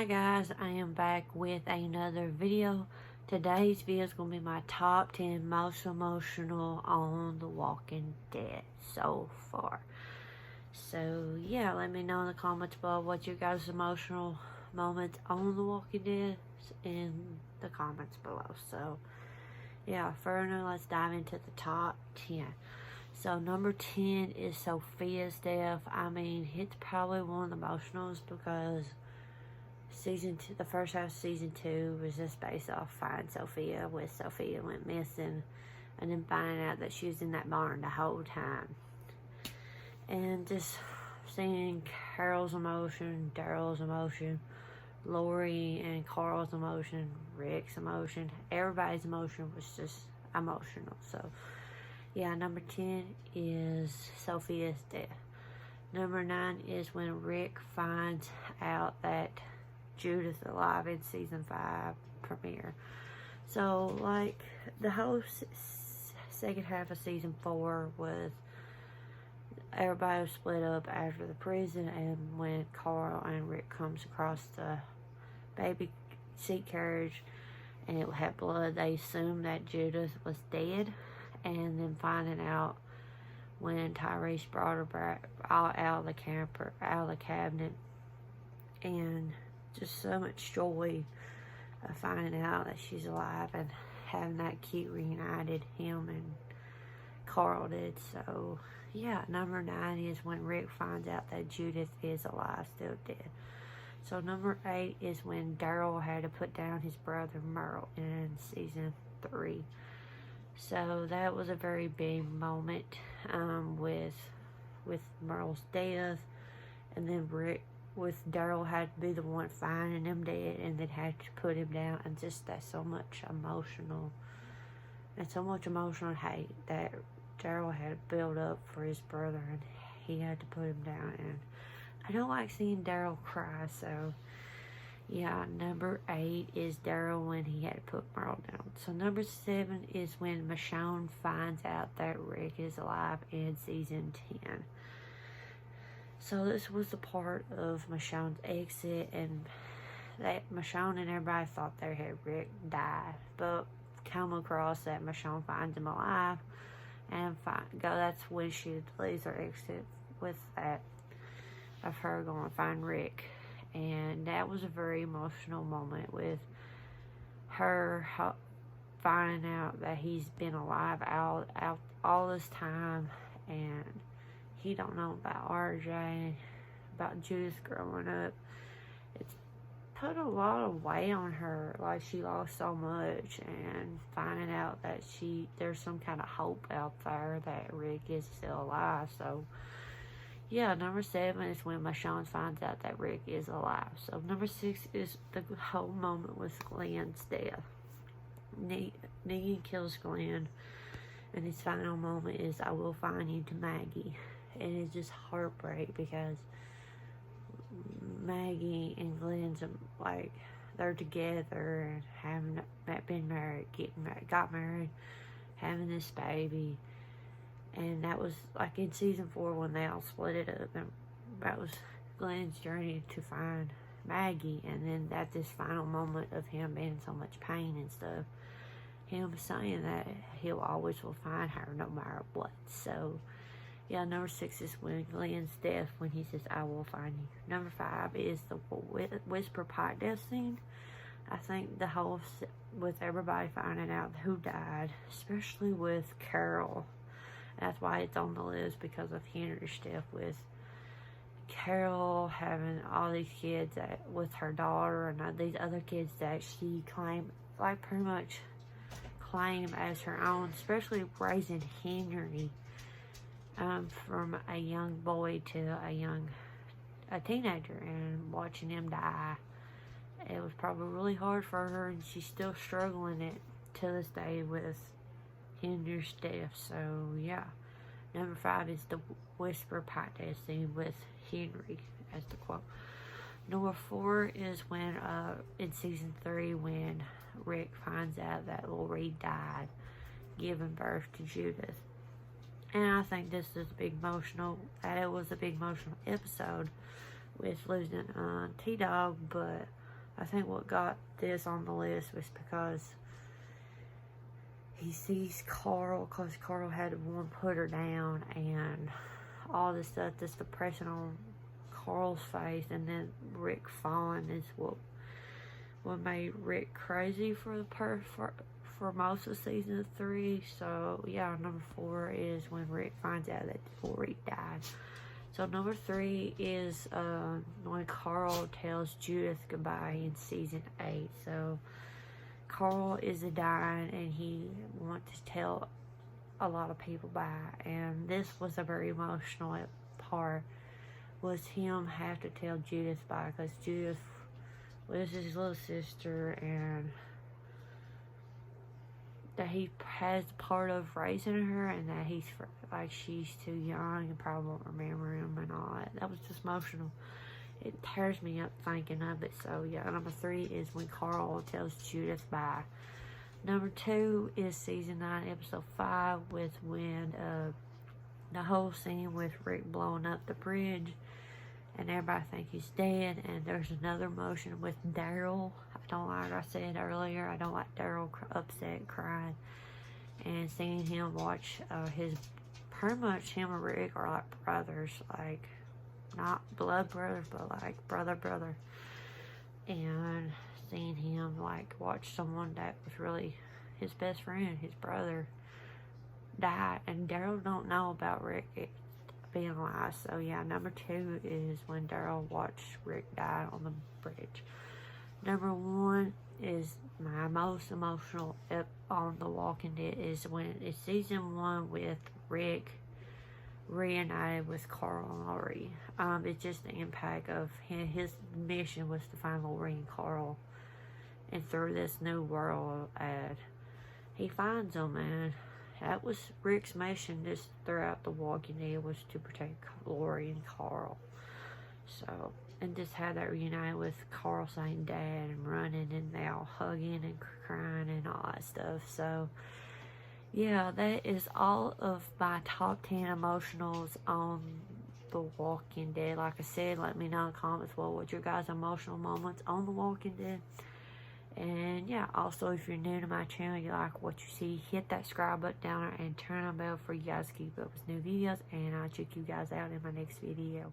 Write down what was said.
Hi guys, I am back with another video. Today's video is going to be my top 10 most emotional on The Walking Dead so far. So yeah, let me know in the comments below what your guys' emotional moments on The Walking Dead in the comments below. So yeah, further, let's dive into the top 10. So number 10 is Sophia's death. I mean, it's probably one of the emotionals because the first half of season 2 was just based off finding Sophia, with Sophia went missing and then finding out that she was in that barn the whole time. And just seeing Carol's emotion, Daryl's emotion, Lori and Carl's emotion, Rick's emotion, everybody's emotion was just emotional. So yeah, number 10 is Sophia's death. Number 9 is when Rick finds out that Judith's alive in season 5 premiere. So like the whole second half of season 4 was everybody was split up after the prison, and when Carl and Rick comes across the baby seat carriage and it had blood, they assumed that Judith was dead, and then finding out when Tyrese brought her back out of the camper, out of the cabinet, and just so much joy of finding out that she's alive and having that kid reunited, him and Carl did. So yeah, number 9 is when Rick finds out that Judith is alive, still dead. So number 8 is when Daryl had to put down his brother Merle in season 3. So that was a very big moment with Merle's death, and then Rick with Daryl had to be the one finding him dead and then had to put him down, and just that so much emotional hate that Daryl had to build up for his brother, and he had to put him down. And I don't like seeing Daryl cry, so yeah, number 8 is Daryl when he had to put Merle down. So number 7 is when Michonne finds out that Rick is alive in season 10. So this was the part of Michonne's exit, and that Michonne and everybody thought they had Rick died, but come across that Michonne finds him alive, and that's when she leaves her exit with that of her going to find Rick. And that was a very emotional moment with her finding out that he's been alive all this time, and he don't know about RJ, about Judith growing up. It's put a lot of weight on her, like she lost so much, and finding out that there's some kind of hope out there that Rick is still alive. So yeah, number 7 is when Michonne finds out that Rick is alive. So number 6 is the whole moment with Glenn's death. Negan kills Glenn, and his final moment is, "I will find you," to Maggie. And it's just heartbreak because Maggie and Glenn's like, they're together and haven't been married, got married, having this baby. And that was like in season 4 when they all split it up, and that was Glenn's journey to find Maggie. And then at this final moment of him being in so much pain and stuff, him saying that he'll always will find her no matter what. So yeah, number 6 is when Glenn's death, when he says, "I will find you." Number 5 is the Whisper Pike death scene. I think the whole, with everybody finding out who died, especially with Carol. That's why it's on the list, because of Henry's death, with Carol having all these kids with her daughter and these other kids that she claimed, like pretty much claim as her own, especially raising Henry from a young boy to a teenager, and watching him die. It was probably really hard for her, and she's still struggling it to this day with Henry's death. So yeah, number 5 is the Whisper Pike death scene with Henry as the quote. Number 4 is when in season 3 when Rick finds out that Lori died giving birth to Judith. And I think this is it was a big emotional episode with losing T-Dog, but I think what got this on the list was because he sees Carl, because Carl had one put her down, and all this stuff, this depression on Carl's face, and then Rick falling is what made Rick crazy for most of season 3. So yeah, number 4 is when Rick finds out that Rick died. So number 3 is when Carl tells Judith goodbye in season 8. So Carl is dying, and he wants to tell a lot of people bye, and this was a very emotional part, was him have to tell Judith bye, because Judith was his little sister, and that he has part of raising her, and that he's like, she's too young and probably won't remember him and all that. That was just emotional. It tears me up thinking of it. So yeah, number 3 is when Carl tells Judith bye. Number 2 is season 9, episode 5, with when the whole scene with Rick blowing up the bridge, and everybody think he's dead. And there's another emotion with Daryl. Like I said earlier, I don't like Daryl upset, crying, and seeing him watch his, pretty much him and Rick are like brothers, like not blood brothers, but like brother, and seeing him like watch someone that was really his best friend, his brother, die, and Daryl don't know about Rick being alive. So yeah, number 2 is when Daryl watched Rick die on the bridge. Number 1 is my most emotional on The Walking Dead, is when it's season 1 with Rick reunited with Carl and Lori. It's just the impact of his mission was to find Lori and Carl, and through this new world, and he finds them, and that was Rick's mission just throughout The Walking Dead, was to protect Lori and Carl. So, and just how that reunited with Carl saying dad and running, and they all hugging and crying and all that stuff. So yeah, that is all of my top 10 emotionals on The Walking Dead. Like I said, let me know in the comments what your guys' emotional moments on The Walking Dead. And yeah, also if you're new to my channel, you like what you see, hit that subscribe button down there and turn on the bell for you guys to keep up with new videos. And I'll check you guys out in my next video.